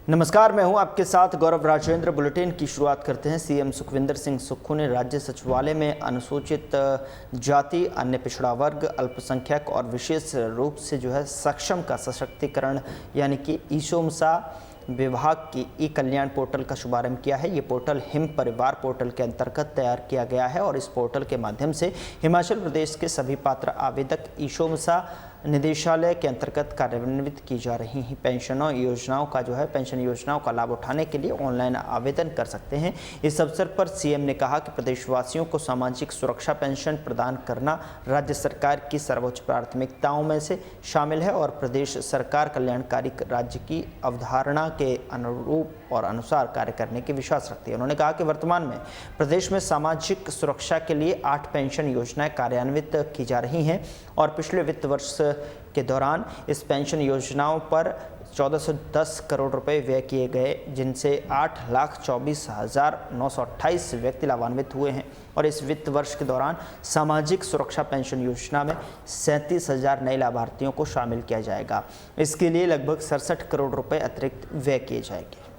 नमस्कार, मैं हूं आपके साथ गौरव राजेंद्र। बुलेटिन की शुरुआत करते हैं। सीएम सुखविंदर सिंह सुक्खू ने राज्य सचिवालय में अनुसूचित जाति, अन्य पिछड़ा वर्ग, अल्पसंख्यक और विशेष रूप से सक्षम का सशक्तिकरण यानी कि ईशोमसा विभाग की ई कल्याण पोर्टल का शुभारंभ किया है। ये पोर्टल हिम परिवार पोर्टल के अंतर्गत तैयार किया गया है और इस पोर्टल के माध्यम से हिमाचल प्रदेश के सभी पात्र आवेदक ईशोमसा निदेशालय के अंतर्गत कार्यान्वित की जा रही पेंशन योजनाओं का लाभ उठाने के लिए ऑनलाइन आवेदन कर सकते हैं। इस अवसर पर सीएम ने कहा कि प्रदेशवासियों को सामाजिक सुरक्षा पेंशन प्रदान करना राज्य सरकार की सर्वोच्च प्राथमिकताओं में से शामिल है और प्रदेश सरकार कल्याणकारी राज्य की अवधारणा के अनुरूप और अनुसार कार्य करने की विश्वास रखती है। उन्होंने कहा कि वर्तमान में प्रदेश में सामाजिक सुरक्षा के लिए 8 पेंशन योजनाएं कार्यान्वित की जा रही हैं और पिछले वित्त वर्ष के दौरान इस पेंशन योजनाओं पर 1410 करोड़ रुपए व्यय किए गए, जिनसे 8,24,928 व्यक्ति लाभान्वित हुए हैं और इस वित्त वर्ष के दौरान सामाजिक सुरक्षा पेंशन योजना में 37,000 नए लाभार्थियों को शामिल किया जाएगा। इसके लिए लगभग 67 करोड़ रुपए अतिरिक्त व्यय किए जाएंगे।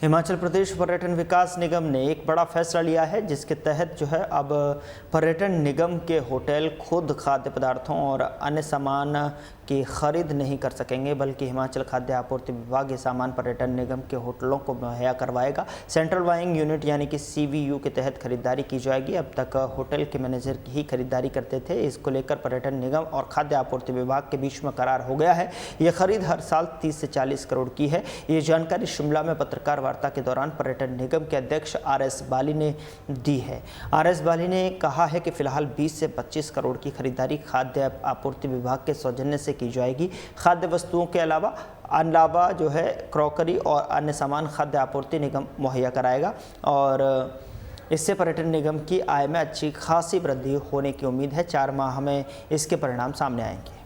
हिमाचल प्रदेश पर्यटन विकास निगम ने एक बड़ा फैसला लिया है, जिसके तहत अब पर्यटन निगम के होटल खुद खाद्य पदार्थों और अन्य सामान की खरीद नहीं कर सकेंगे, बल्कि हिमाचल खाद्य आपूर्ति विभाग ये सामान पर्यटन निगम के होटलों को मुहैया करवाएगा। सेंट्रल बाइंग यूनिट यानी कि CBU के तहत खरीदारी की जाएगी। अब तक होटल के मैनेजर ही खरीदारी करते थे। इसको लेकर पर्यटन निगम और खाद्य आपूर्ति विभाग के बीच में करार हो गया है। ये खरीद हर साल 30 से 40 करोड़ की है। ये जानकारी शिमला में पत्रकार वार्ता के दौरान पर्यटन निगम के अध्यक्ष RS बाली ने दी है। RS बाली ने कहा है कि फिलहाल 20 से 25 करोड़ की खरीदारी खाद्य आपूर्ति विभाग के सौजन्य से की जाएगी। खाद्य वस्तुओं के अलावा क्रॉकरी और अन्य सामान खाद्य आपूर्ति निगम मुहैया कराएगा और इससे पर्यटन निगम की आय में अच्छी खासी वृद्धि होने की उम्मीद है। 4 माह में इसके परिणाम सामने आएंगे।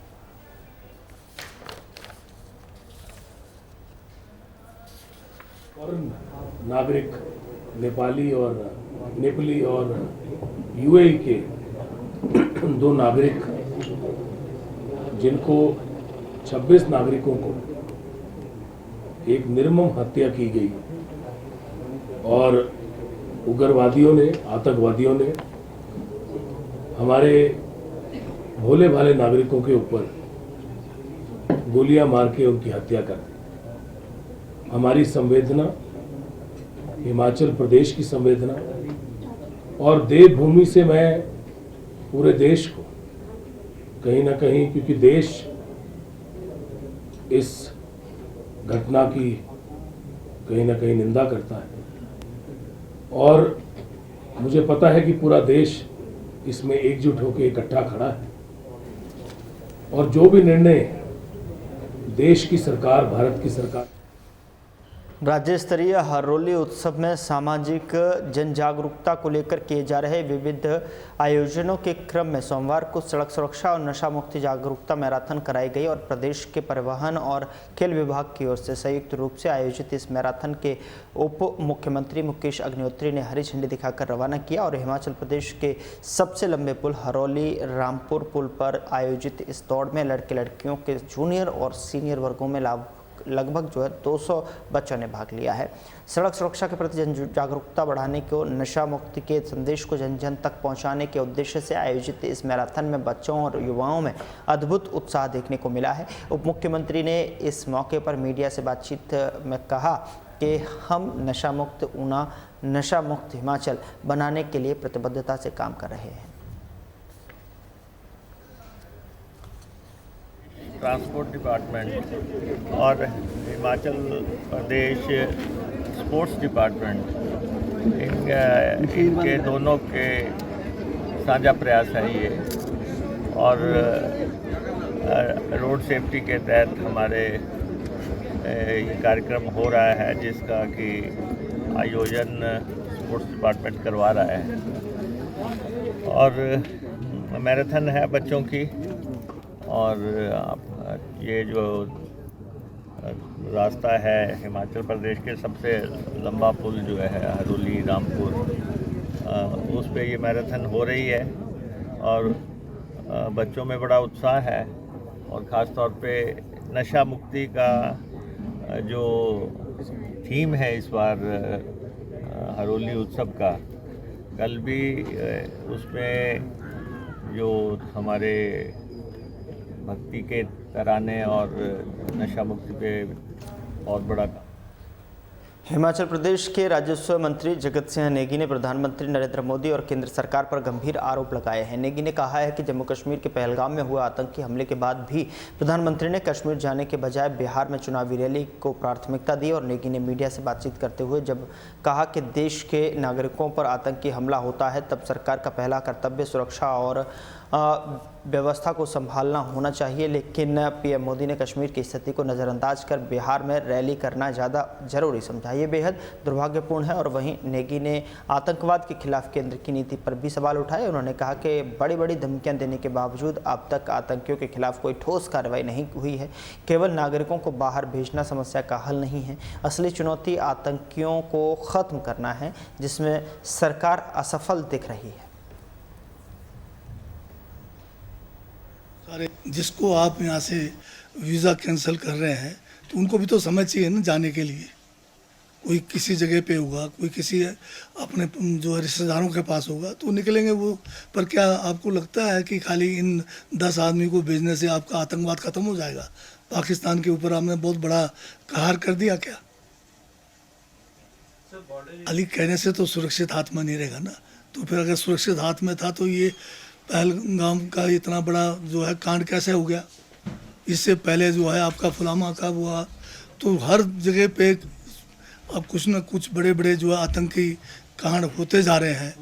नागरिक नेपाली और UAE के 2 नागरिक, जिनको 26 नागरिकों को एक निर्मम हत्या की गई और उग्रवादियों ने, आतंकवादियों ने हमारे भोले भाले नागरिकों के ऊपर गोलियां मार के उनकी हत्या कर दी। हमारी संवेदना, हिमाचल प्रदेश की संवेदना और देवभूमि से मैं पूरे देश को कहीं ना कहीं, क्योंकि देश इस घटना की कहीं ना कहीं निंदा करता है और मुझे पता है कि पूरा देश इसमें एकजुट होकर इकट्ठा खड़ा है और जो भी निर्णय देश की सरकार, भारत की सरकार। राज्य स्तरीय हरोली उत्सव में सामाजिक जन जागरूकता को लेकर किए जा रहे विविध आयोजनों के क्रम में सोमवार को सड़क सुरक्षा और नशा मुक्ति जागरूकता मैराथन कराई गई और प्रदेश के परिवहन और खेल विभाग की ओर से संयुक्त रूप से आयोजित इस मैराथन के उप मुख्यमंत्री मुकेश अग्निहोत्री ने हरी झंडी दिखाकर रवाना किया और हिमाचल प्रदेश के सबसे लंबे पुल हरोली रामपुर पुल पर आयोजित इस दौड़ में लड़के लड़कियों के जूनियर और सीनियर वर्गों में लगभग 200 बच्चों ने भाग लिया है। सड़क सुरक्षा के प्रति जन जागरूकता बढ़ाने को, नशा मुक्ति के संदेश को जन जन तक पहुंचाने के उद्देश्य से आयोजित इस मैराथन में बच्चों और युवाओं में अद्भुत उत्साह देखने को मिला है। उप मुख्यमंत्री ने इस मौके पर मीडिया से बातचीत में कहा कि हम नशा मुक्त ऊना, नशा मुक्त हिमाचल बनाने के लिए प्रतिबद्धता से काम कर रहे हैं। ट्रांसपोर्ट डिपार्टमेंट और हिमाचल प्रदेश स्पोर्ट्स डिपार्टमेंट, इनके दोनों के साझा प्रयास है ये और रोड सेफ्टी के तहत हमारे ये कार्यक्रम हो रहा है, जिसका कि आयोजन स्पोर्ट्स डिपार्टमेंट करवा रहा है और मैराथन है बच्चों की। और ये जो रास्ता है हिमाचल प्रदेश के सबसे लंबा पुल जो है हरोली रामपुर, उस पे ये मैराथन हो रही है और बच्चों में बड़ा उत्साह है और ख़ास तौर पे नशा मुक्ति का जो थीम है इस बार हरोली उत्सव का, कल भी उसमें जो हमारे भक्ति के तराने और नशा मुक्ति पे बहुत बड़ा हिमाचल प्रदेश के राजस्व मंत्री जगत सिंह नेगी ने प्रधानमंत्री नरेंद्र मोदी और केंद्र सरकार पर गंभीर आरोप लगाए हैं। नेगी ने कहा है कि जम्मू कश्मीर के पहलगाम में हुए आतंकी हमले के बाद भी प्रधानमंत्री ने कश्मीर जाने के बजाय बिहार में चुनावी रैली को प्राथमिकता दी। और नेगी ने मीडिया से बातचीत करते हुए जब कहा कि देश के नागरिकों पर आतंकी हमला होता है तब सरकार का पहला कर्तव्य सुरक्षा और व्यवस्था को संभालना होना चाहिए। लेकिन पीएम मोदी ने कश्मीर की स्थिति को नज़रअंदाज कर बिहार में रैली करना ज़्यादा जरूरी समझा। ये बेहद दुर्भाग्यपूर्ण है। और वहीं नेगी ने आतंकवाद के खिलाफ केंद्र की नीति पर भी सवाल उठाए। उन्होंने कहा कि बड़ी बड़ी धमकियां देने के बावजूद अब तक आतंकियों के खिलाफ कोई ठोस कार्रवाई नहीं हुई है। केवल नागरिकों को बाहर भेजना समस्या का हल नहीं है। असली चुनौती आतंकियों को ख़त्म करना है, जिसमें सरकार असफल दिख रही है। अरे जिसको आप यहाँ से वीज़ा कैंसिल कर रहे हैं तो उनको भी तो समय चाहिए ना जाने के लिए। कोई किसी जगह पे होगा, कोई किसी अपने जो रिश्तेदारों के पास होगा तो निकलेंगे वो। पर क्या आपको लगता है कि खाली इन 10 आदमी को भेजने से आपका आतंकवाद ख़त्म हो जाएगा? पाकिस्तान के ऊपर आपने बहुत बड़ा कहर कर दिया क्या? खाली कहने से तो सुरक्षित हाथ में नहीं रहेगा ना। तो फिर अगर सुरक्षित हाथ में था तो ये पहलगाम का इतना बड़ा जो है कांड कैसे हो गया? इससे पहले जो है आपका फुलामा का हुआ, तो हर जगह पे अब कुछ न कुछ बड़े बड़े जो है आतंकी कांड होते जा रहे हैं।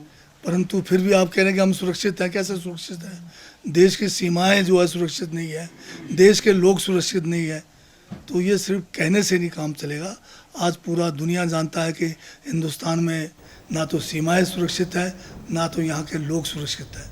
परंतु फिर भी आप कह रहे हैं कि हम सुरक्षित हैं। कैसे सुरक्षित हैं? देश की सीमाएं जो है सुरक्षित नहीं है, देश के लोग सुरक्षित नहीं है। तो ये सिर्फ कहने से नहीं काम चलेगा। आज पूरा दुनिया जानता है कि हिंदुस्तान में ना तो सीमाएं सुरक्षित है, ना तो यहाँ के लोग सुरक्षित हैं।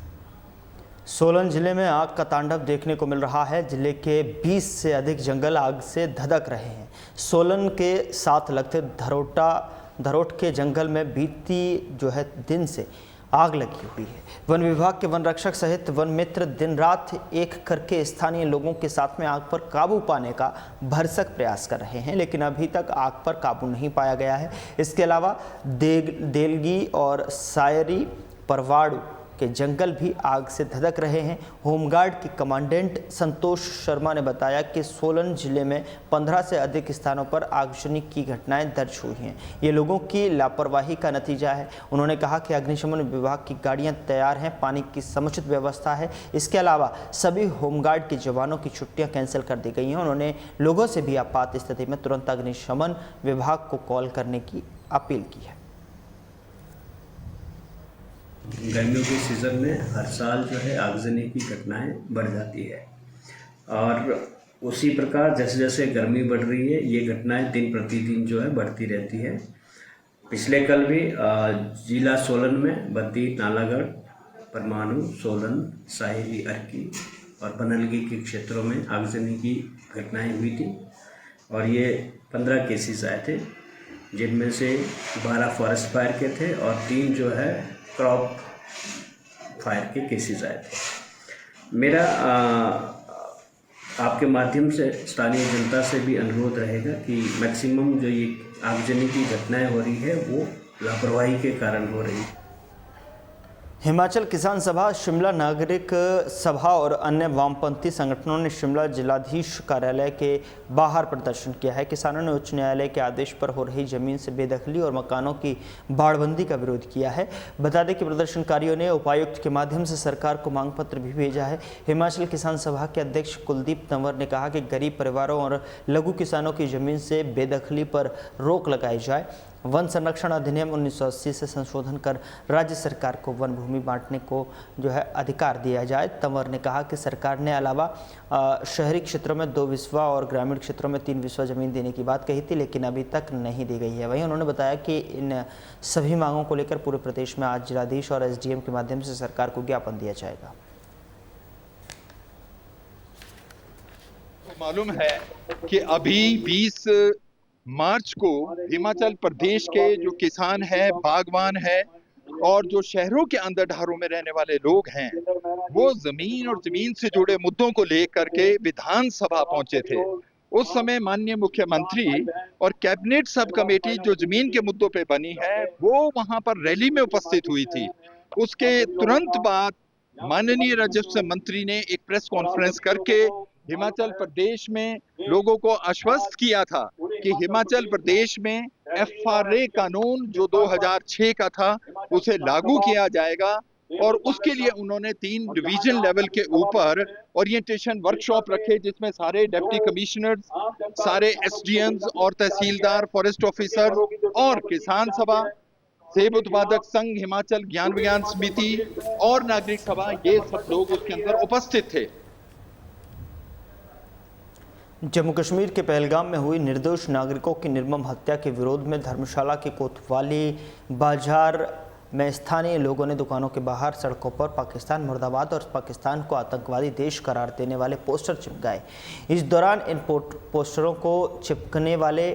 सोलन जिले में आग का तांडव देखने को मिल रहा है। जिले के 20 से अधिक जंगल आग से धधक रहे हैं। सोलन के साथ लगते धरोट के जंगल में बीती जो है दिन से आग लगी हुई है। वन विभाग के वन रक्षक सहित वन मित्र दिन रात एक करके स्थानीय लोगों के साथ में आग पर काबू पाने का भरसक प्रयास कर रहे हैं, लेकिन अभी तक आग पर काबू नहीं पाया गया है। इसके अलावा देलगी और सायरी परवाड़ू के जंगल भी आग से धधक रहे हैं। होमगार्ड के कमांडेंट संतोष शर्मा ने बताया कि सोलन जिले में 15 से अधिक स्थानों पर आगजनी की घटनाएं दर्ज हुई हैं। ये लोगों की लापरवाही का नतीजा है। उन्होंने कहा कि अग्निशमन विभाग की गाड़ियां तैयार हैं, पानी की समुचित व्यवस्था है। इसके अलावा सभी होमगार्ड के जवानों की छुट्टियां कैंसिल कर दी गई हैं। उन्होंने लोगों से भी आपात स्थिति में तुरंत अग्निशमन विभाग को कॉल करने की अपील की है। गर्मियों के सीज़न में हर साल जो है आगजनी की घटनाएं बढ़ जाती है और उसी प्रकार जैसे जैसे गर्मी बढ़ रही है ये घटनाएं दिन प्रतिदिन जो है बढ़ती रहती है। पिछले कल भी जिला सोलन में बद्दी, नालागढ़, परमाणु, सोलन, साहिली, अर्की और बनलगी के क्षेत्रों में आगजनी की घटनाएं हुई थी और ये 15 केसेस आए थे, जिनमें से 12 फॉरेस्ट फायर के थे और 3 जो है क्रॉप फायर के केसेस आए थे। मेरा आपके माध्यम से स्थानीय जनता से भी अनुरोध रहेगा कि मैक्सिमम जो ये आगजनी की घटनाएं हो रही है वो लापरवाही के कारण हो रही है। हिमाचल किसान सभा, शिमला नागरिक सभा और अन्य वामपंथी संगठनों ने शिमला जिलाधीश कार्यालय के बाहर प्रदर्शन किया है। किसानों ने उच्च न्यायालय के आदेश पर हो रही जमीन से बेदखली और मकानों की बाड़बंदी का विरोध किया है। बता दें कि प्रदर्शनकारियों ने उपायुक्त के माध्यम से सरकार को मांग पत्र भी भेजा है। हिमाचल किसान सभा के अध्यक्ष कुलदीप तंवर ने कहा कि गरीब परिवारों और लघु किसानों की जमीन से बेदखली पर रोक लगाई जाए। वन संरक्षण अधिनियम 1980 से संशोधन कर राज्य सरकार को वन भूमि बांटने को जो है अधिकार दिया जाए। तंवर ने कहा कि सरकार ने अलावा शहरी क्षेत्रों में 2 विस्वा और ग्रामीण क्षेत्रों में 3 विस्वा जमीन देने की बात कही थी, लेकिन अभी तक नहीं दी गई है। वहीं उन्होंने बताया कि इन सभी मांगों को लेकर पूरे प्रदेश में आज जिलाधीश और एसडीएम के माध्यम से सरकार को ज्ञापन दिया जाएगा। मालूम है कि अभी 20 मार्च को हिमाचल प्रदेश के जो किसान है, बागवान है और जो शहरों के अंदर ढारों में रहने वाले लोग हैं वो जमीन और जमीन से जुड़े मुद्दों को लेकर के विधानसभा पहुंचे थे। उस समय माननीय मुख्यमंत्री और कैबिनेट सब कमेटी जो जमीन के मुद्दों पे बनी है वो वहां पर रैली में उपस्थित हुई थी। उसके तुरंत बाद माननीय राजस्व मंत्री ने एक प्रेस कॉन्फ्रेंस करके हिमाचल प्रदेश में लोगों को आश्वस्त किया था कि हिमाचल प्रदेश में FRA कानून जो 2006 का था उसे लागू किया जाएगा और उसके लिए उन्होंने 3 डिवीजन लेवल के ऊपर ओरिएंटेशन वर्कशॉप रखे जिसमें सारे डिप्टी कमिश्नर्स, सारे SDMs और तहसीलदार, फॉरेस्ट ऑफिसर और किसान सभा, सेब उत्पादक संघ, हिमाचल ज्ञान विज्ञान समिति और नागरिक सभा, ये सब लोग उसके अंदर उपस्थित थे। जम्मू कश्मीर के पहलगाम में हुई निर्दोष नागरिकों की निर्मम हत्या के विरोध में धर्मशाला के कोतवाली बाजार में स्थानीय लोगों ने दुकानों के बाहर सड़कों पर पाकिस्तान मुर्दाबाद और पाकिस्तान को आतंकवादी देश करार देने वाले पोस्टर चिपकाए। इस दौरान इन पोस्टरों को चिपकने वाले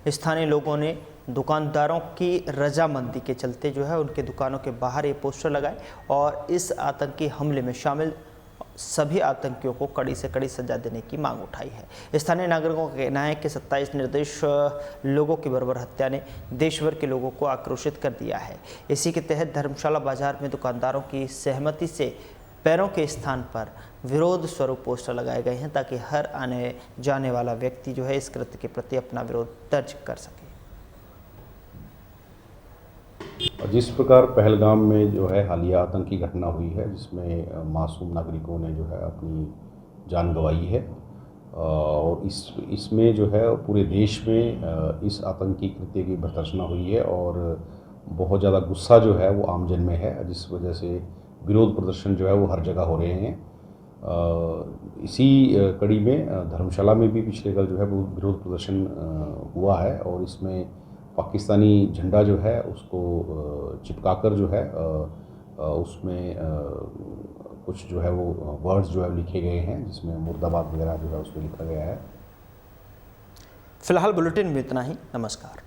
स्थानीय लोगों ने दुकानदारों की रजामंदी के चलते जो है उनके दुकानों के बाहर ये पोस्टर लगाए और इस आतंकी हमले में शामिल सभी आतंकियों को कड़ी से कड़ी सजा देने की मांग उठाई है। स्थानीय नागरिकों का कहना है कि 27 निर्दोष लोगों की बर्बर हत्या ने देश भर के लोगों को आक्रोशित कर दिया है। इसी के तहत धर्मशाला बाजार में दुकानदारों की सहमति से पैरों के स्थान पर विरोध स्वरूप पोस्टर लगाए गए हैं ताकि हर आने जाने वाला व्यक्ति जो है इस कृत्य के प्रति अपना विरोध दर्ज कर सके। जिस प्रकार पहलगाम में जो है हालिया आतंकी घटना हुई है जिसमें मासूम नागरिकों ने जो है अपनी जान गंवाई है और इसमें जो है पूरे देश में इस आतंकी कृत्य की भर्त्सना हुई है और बहुत ज़्यादा गुस्सा जो है वो आमजन में है जिस वजह से विरोध प्रदर्शन जो है वो हर जगह हो रहे हैं। इसी कड़ी में धर्मशाला में भी पिछले कल जो है वो विरोध प्रदर्शन हुआ है और इसमें पाकिस्तानी झंडा जो है उसको चिपकाकर जो है उसमें कुछ जो है वो वर्ड्स जो है लिखे गए हैं जिसमें मुर्दाबाद वगैरह जो है उसमें लिखा गया है। फिलहाल बुलेटिन में इतना ही। नमस्कार।